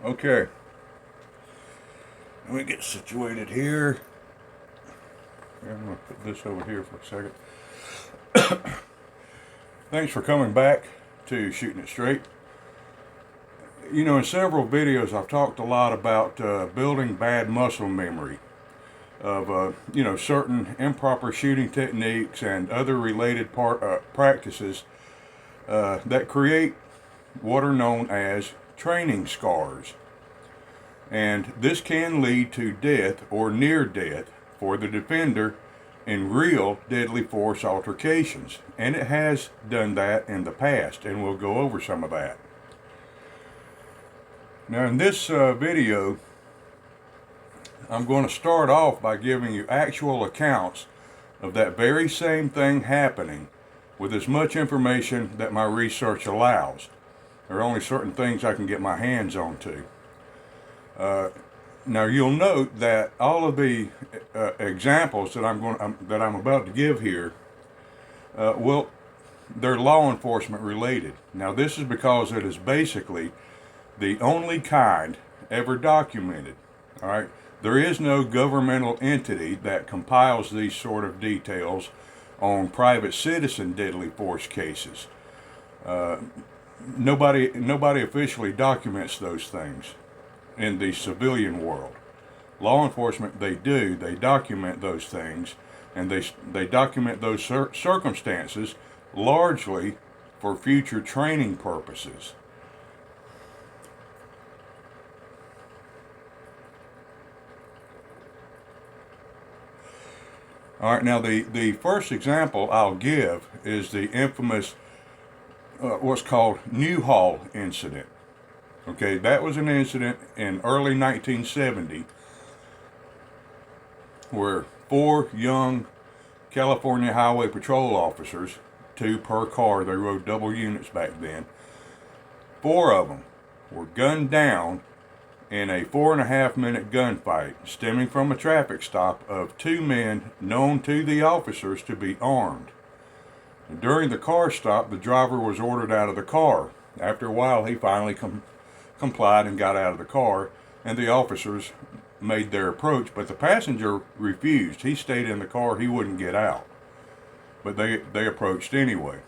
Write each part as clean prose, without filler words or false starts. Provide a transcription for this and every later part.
Okay, let me get situated here. I'm going to put this over here for a second. Thanks for coming back to Shooting It Straight. You know, in several videos I've talked a lot about building bad muscle memory of, certain improper shooting techniques and other related practices that create what are known as training scars. And this can lead to death or near death for the defender in real deadly force altercations. And it has done that in the past, and we'll go over some of that. Now in this video, I'm going to start off by giving you actual accounts of that very same thing happening with as much information that my research allows. There are only certain things I can get my hands on to. Now you'll note that all of the examples that I'm about to give here, they're law enforcement related. Now this is because it is basically the only kind ever documented. All right, there is no governmental entity that compiles these sort of details on private citizen deadly force cases. Nobody officially documents those things in the civilian world. Law enforcement, they document those things, and they document those circumstances largely for future training purposes. All right, now the first example I'll give is the infamous what's called Newhall incident. Okay, that was an incident in early 1970 where 4 young California Highway Patrol officers, 2 per car, they rode double units back then, 4 of them were gunned down in a 4.5-minute gunfight stemming from a traffic stop of 2 men known to the officers to be armed. During the car stop, the driver was ordered out of the car. After a while, he finally complied and got out of the car, and the officers made their approach, but the passenger refused. He stayed in the car. He wouldn't get out, but they approached anyway.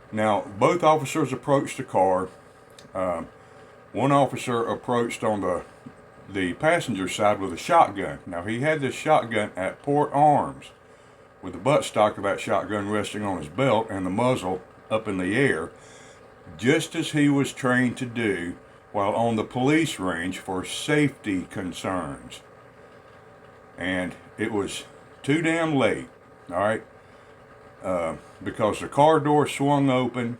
Now, both officers approached the car. One officer approached on the passenger side with a shotgun. Now, he had this shotgun at port arms with the buttstock of that shotgun resting on his belt and the muzzle up in the air, just as he was trained to do while on the police range for safety concerns. And it was too damn late, all right, because the car door swung open.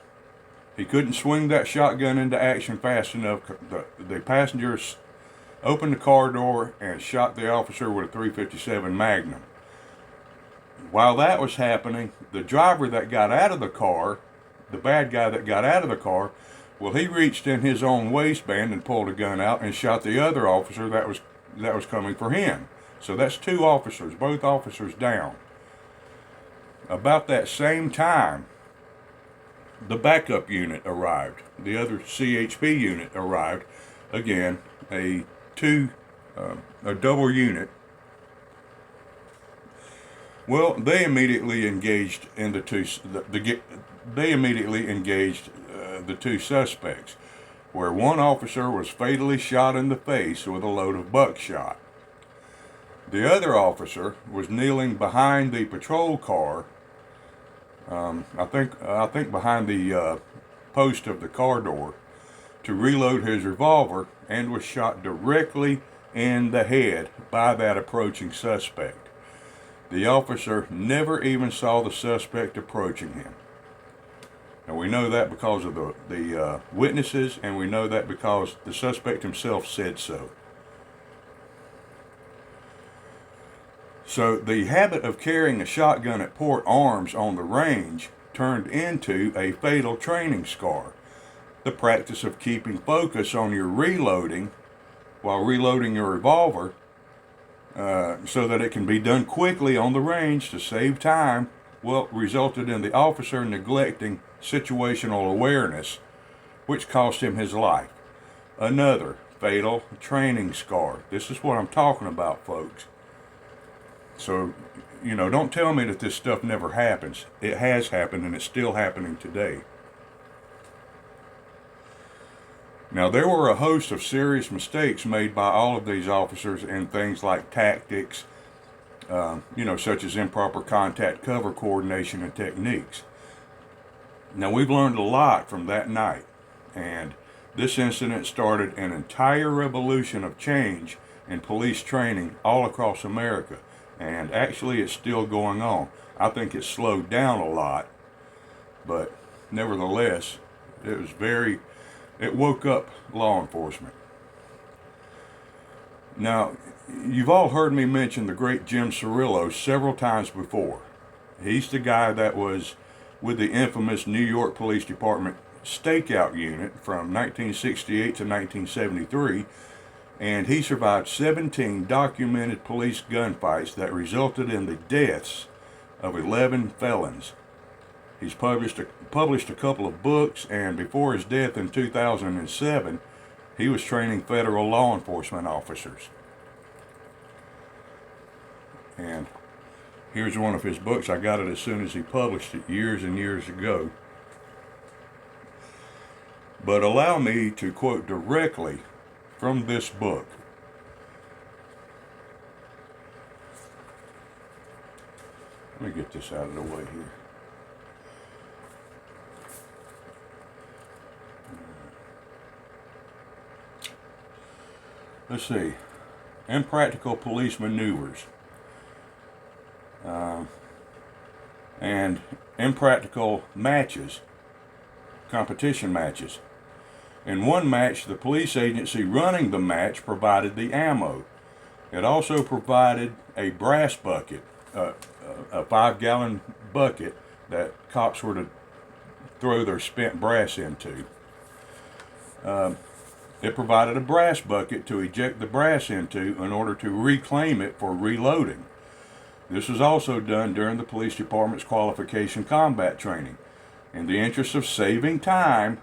He couldn't swing that shotgun into action fast enough. The passengers opened the car door and shot the officer with a .357 Magnum. While that was happening, the driver that got out of the car, the bad guy that got out of the car, well, he reached in his own waistband and pulled a gun out and shot the other officer that was coming for him. So that's 2 officers, both officers down. About that same time, the backup unit arrived. The other CHP unit arrived. Again, a double unit. Well, they immediately engaged in the 2 suspects, where one officer was fatally shot in the face with a load of buckshot. The other officer was kneeling behind the patrol car. I think behind the post of the car door to reload his revolver, and was shot directly in the head by that approaching suspect. The officer never even saw the suspect approaching him. Now we know that because of the witnesses, and we know that because the suspect himself said so. So the habit of carrying a shotgun at port arms on the range turned into a fatal training scar. The practice of keeping focus on your reloading while reloading your revolver so that it can be done quickly on the range to save time, well, resulted in the officer neglecting situational awareness, which cost him his life. Another fatal training scar. This is what I'm talking about, folks. So, don't tell me that this stuff never happens. It has happened, and it's still happening today. Now, there were a host of serious mistakes made by all of these officers in things like tactics, such as improper contact cover coordination and techniques. Now, we've learned a lot from that night, and this incident started an entire revolution of change in police training all across America, and actually it's still going on. I think it's slowed down a lot, but nevertheless, it woke up law enforcement. Now, you've all heard me mention the great Jim Cirillo several times before. He's the guy that was with the infamous New York Police Department stakeout unit from 1968 to 1973, and he survived 17 documented police gunfights that resulted in the deaths of 11 felons. He's published a couple of books, and before his death in 2007, he was training federal law enforcement officers. And here's one of his books. I got it as soon as he published it years and years ago. But allow me to quote directly from this book. Let me get this out of the way here. Let's see. Impractical police maneuvers. And impractical matches, competition matches. In one match, the police agency running the match provided the ammo. It also provided a brass bucket, a 5-gallon bucket that cops were to throw their spent brass into. It provided a brass bucket to eject the brass into in order to reclaim it for reloading. This was also done during the police department's qualification combat training. In the interest of saving time,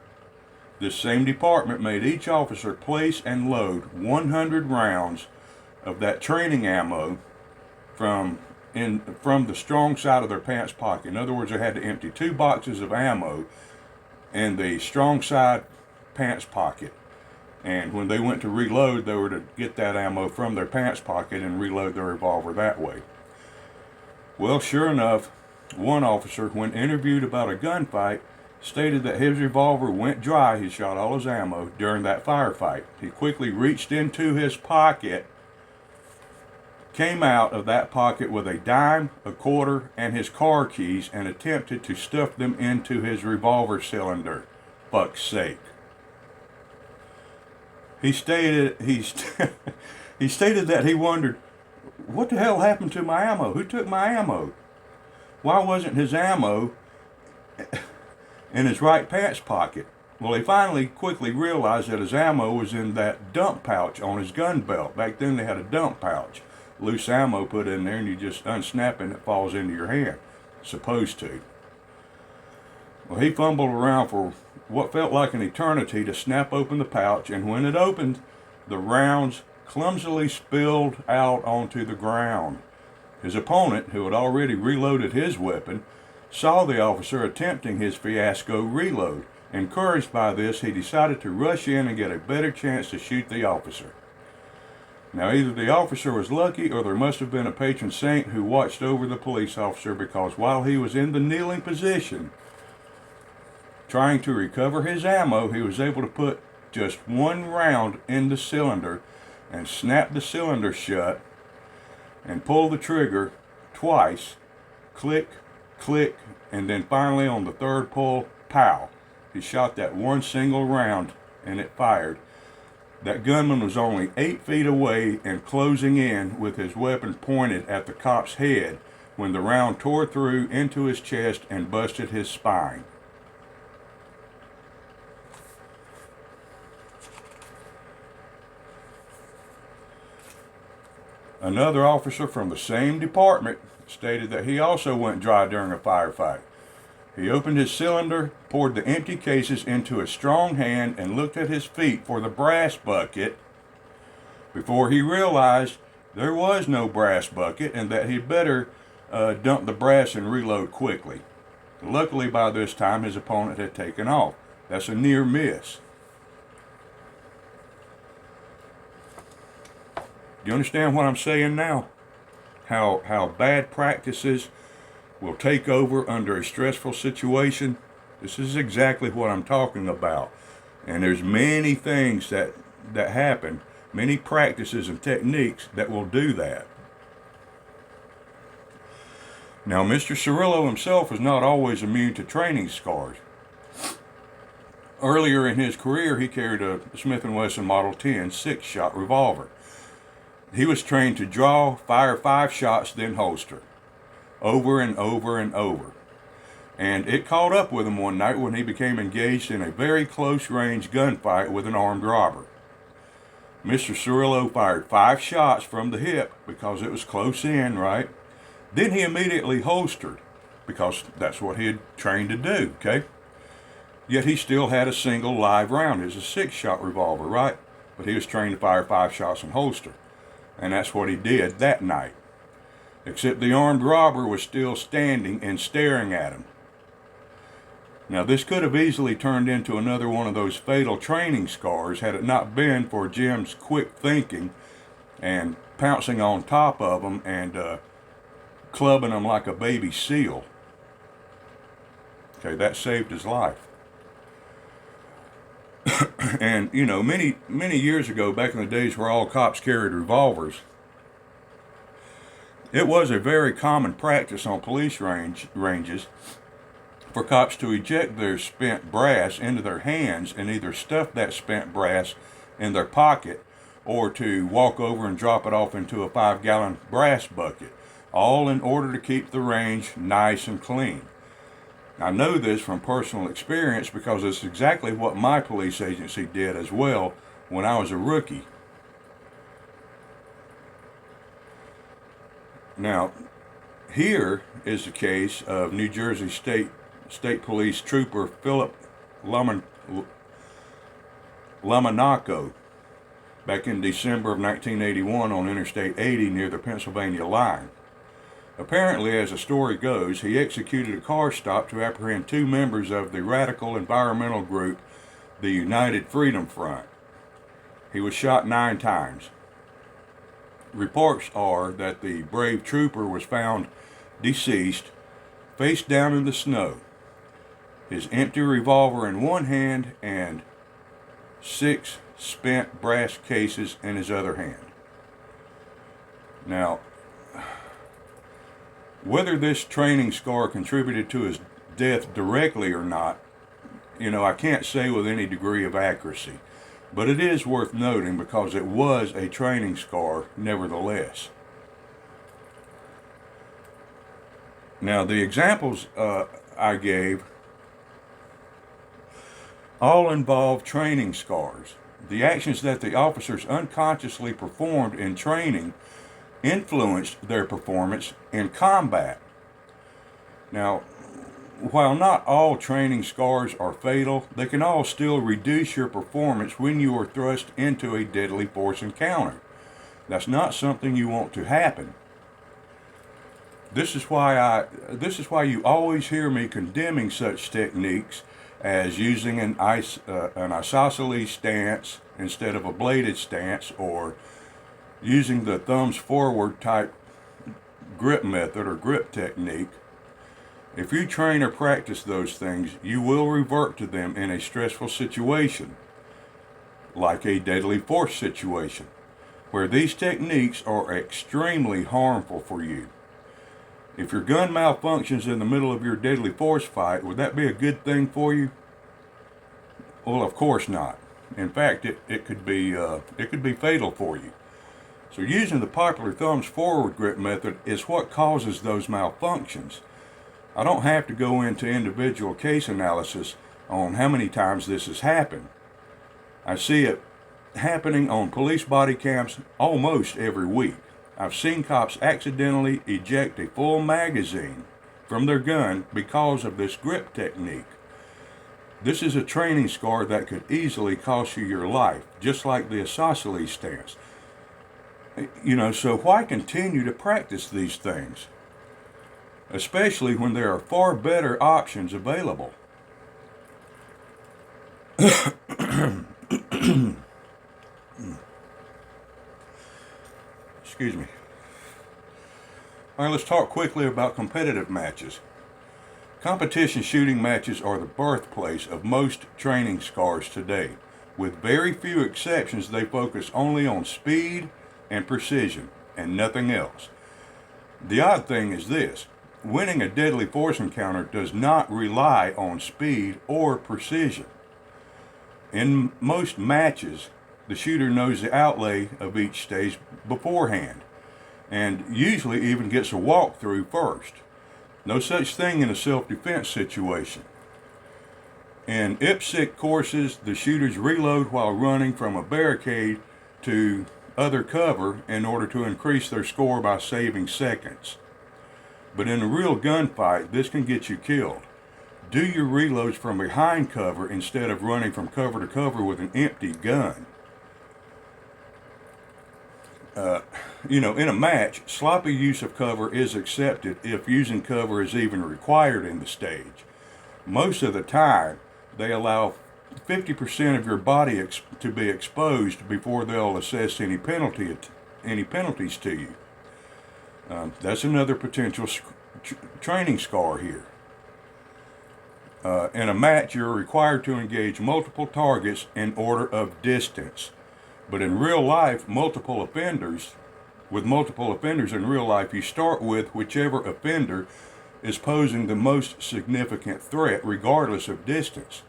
this same department made each officer place and load 100 rounds of that training ammo from the strong side of their pants pocket. In other words, they had to empty 2 boxes of ammo in the strong side pants pocket. And when they went to reload, they were to get that ammo from their pants pocket and reload their revolver that way. Well, sure enough, one officer, when interviewed about a gunfight, stated that his revolver went dry. He shot all his ammo during that firefight. He quickly reached into his pocket, came out of that pocket with a dime, a quarter, and his car keys, and attempted to stuff them into his revolver cylinder. Fuck's sake. He stated that he wondered, what the hell happened to my ammo? Who took my ammo? Why wasn't his ammo in his right pants pocket? Well, he finally quickly realized that his ammo was in that dump pouch on his gun belt. Back then they had a dump pouch. Loose ammo put in there, and you just unsnap it and it falls into your hand. Supposed to. Well, he fumbled around for what felt like an eternity to snap open the pouch, and when it opened, the rounds clumsily spilled out onto the ground. His opponent, who had already reloaded his weapon, saw the officer attempting his fiasco reload. Encouraged by this, he decided to rush in and get a better chance to shoot the officer. Now, either the officer was lucky, or there must have been a patron saint who watched over the police officer, because while he was in the kneeling position trying to recover his ammo, he was able to put just 1 round in the cylinder and snap the cylinder shut and pull the trigger twice, click, click, and then finally on the 3rd pull, pow. He shot that 1 single round and it fired. That gunman was only 8 feet away and closing in with his weapon pointed at the cop's head when the round tore through into his chest and busted his spine. Another officer from the same department stated that he also went dry during a firefight. He opened his cylinder, poured the empty cases into a strong hand, and looked at his feet for the brass bucket before he realized there was no brass bucket and that he'd better dump the brass and reload quickly. Luckily, by this time, his opponent had taken off. That's a near miss. Do you understand what I'm saying now? How bad practices will take over under a stressful situation? This is exactly what I'm talking about. And there's many things that happen, many practices and techniques that will do that. Now, Mr. Cirillo himself was not always immune to training scars. Earlier in his career, he carried a Smith & Wesson Model 10 6-shot revolver. He was trained to draw, fire 5 shots, then holster, over and over and over. And it caught up with him one night when he became engaged in a very close-range gunfight with an armed robber. Mr. Cirillo fired 5 shots from the hip because it was close in, right? Then he immediately holstered because that's what he had trained to do, okay? Yet he still had a single live round. It was a 6-shot revolver, right? But he was trained to fire 5 shots and holster. And that's what he did that night. Except the armed robber was still standing and staring at him. Now, this could have easily turned into another one of those fatal training scars had it not been for Jim's quick thinking and pouncing on top of him and clubbing him like a baby seal. Okay, that saved his life. And, you know, many years ago, back in the days where all cops carried revolvers, it was a very common practice on police ranges for cops to eject their spent brass into their hands and either stuff that spent brass in their pocket or to walk over and drop it off into a 5-gallon brass bucket, all in order to keep the range nice and clean. I know this from personal experience because it's exactly what my police agency did as well when I was a rookie. Now, here is the case of New Jersey State Police Trooper Philip Lamonaco back in December of 1981 on Interstate 80 near the Pennsylvania line. Apparently, as the story goes, he executed a car stop to apprehend 2 members of the radical environmental group, the United Freedom Front. He was shot 9 times. Reports are that the brave trooper was found deceased, face down in the snow, his empty revolver in one hand and 6 spent brass cases in his other hand. Now, whether this training scar contributed to his death directly or not, I can't say with any degree of accuracy. But it is worth noting because it was a training scar nevertheless. Now, the examples I gave all involve training scars. The actions that the officers unconsciously performed in training influenced their performance in combat. Now, while not all training scars are fatal, they can all still reduce your performance when you are thrust into a deadly force encounter. That's not something you want to happen. This is why you always hear me condemning such techniques as using an isosceles stance instead of a bladed stance, or using the thumbs forward type grip method or grip technique. If you train or practice those things, you will revert to them in a stressful situation, like a deadly force situation, where these techniques are extremely harmful for you. If your gun malfunctions in the middle of your deadly force fight, would that be a good thing for you? Well, of course not. In fact, it could be fatal for you. So using the popular thumbs forward grip method is what causes those malfunctions. I don't have to go into individual case analysis on how many times this has happened. I see it happening on police body cams almost every week. I've seen cops accidentally eject a full magazine from their gun because of this grip technique. This is a training scar that could easily cost you your life, just like the isosceles stance. So why continue to practice these things? Especially when there are far better options available. Excuse me. All right, let's talk quickly about competitive matches. Competition shooting matches are the birthplace of most training scars today. With very few exceptions, they focus only on speed and precision and nothing else. The odd thing is this: winning a deadly force encounter does not rely on speed or precision. In most matches, the shooter knows the outlay of each stage beforehand, and usually even gets a walkthrough first. No such thing in a self-defense situation. In IPSC courses, the shooters reload while running from a barricade to other cover in order to increase their score by saving seconds. But in a real gunfight, this can get you killed. Do your reloads from behind cover instead of running from cover to cover with an empty gun. In a match, sloppy use of cover is accepted if using cover is even required in the stage. Most of the time, they allow 50% of your body to be exposed before they'll assess any penalties to you. That's another potential training scar here. In a match, you're required to engage multiple targets in order of distance. But in real life, with multiple offenders in real life, you start with whichever offender is posing the most significant threat, regardless of distance.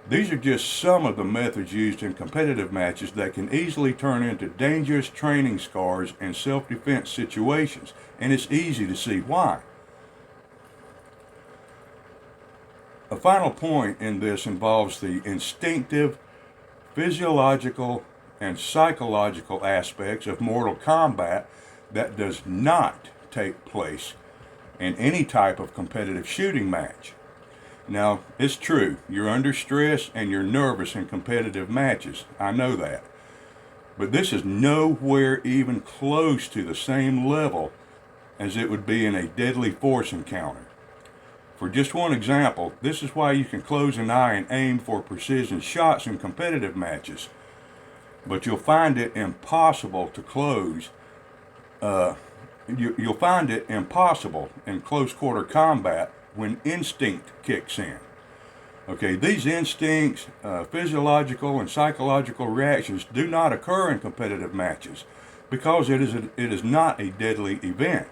These are just some of the methods used in competitive matches that can easily turn into dangerous training scars in self-defense situations, and it's easy to see why. A final point in this involves the instinctive, physiological, and psychological aspects of Mortal Kombat that does not take place in any type of competitive shooting match. Now, it's true, you're under stress and you're nervous in competitive matches. I know that. But this is nowhere even close to the same level as it would be in a deadly force encounter. For just one example, this is why you can close an eye and aim for precision shots in competitive matches. But you'll find it impossible to close. You'll find it impossible in close quarter combat when instinct kicks in. Okay, these instincts, physiological and psychological reactions do not occur in competitive matches because it is not a deadly event.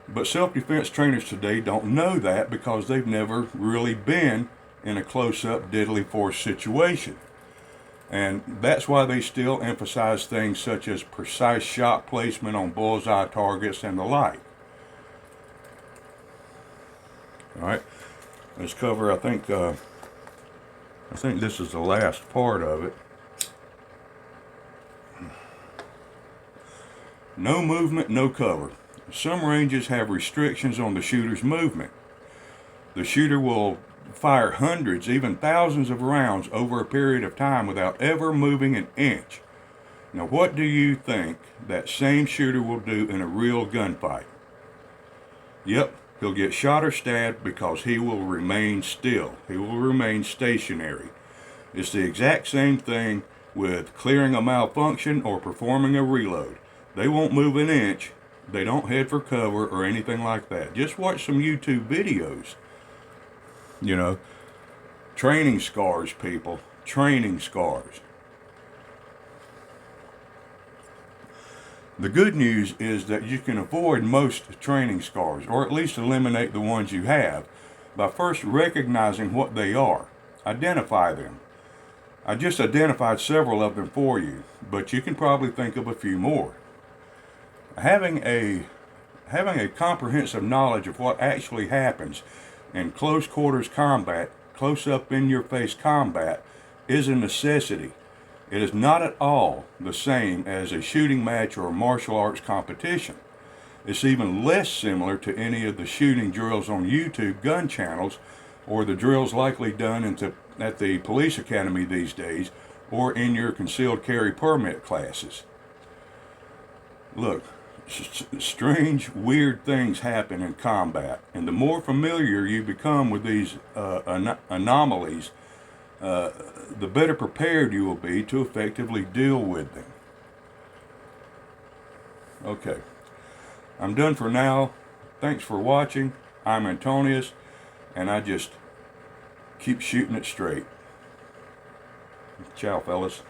But self-defense trainers today don't know that because they've never really been in a close-up deadly force situation. And that's why they still emphasize things such as precise shot placement on bullseye targets and the like. All right, let's cover, I think this is the last part of it. No movement, no cover. Some ranges have restrictions on the shooter's movement. The shooter will fire hundreds, even thousands of rounds over a period of time without ever moving an inch. Now, what do you think that same shooter will do in a real gunfight? Yep, he'll get shot or stabbed because he will remain still. He will remain stationary. It's the exact same thing with clearing a malfunction or performing a reload. They won't move an inch. They don't head for cover or anything like that. Just watch some YouTube videos. Training scars, people. Training scars. The good news is that you can avoid most training scars, or at least eliminate the ones you have, by first recognizing what they are. Identify them. I just identified several of them for you, but you can probably think of a few more. Having a comprehensive knowledge of what actually happens in close quarters combat, close up in your face combat, is a necessity. It is not at all the same as a shooting match or a martial arts competition. It's even less similar to any of the shooting drills on YouTube gun channels, or the drills likely done at the police academy these days, or in your concealed carry permit classes. Look, strange, weird things happen in combat, and the more familiar you become with these anomalies, the better prepared you will be to effectively deal with them. Okay, I'm done for now. Thanks for watching. I'm Antonius, and I just keep shooting it straight. Ciao, fellas.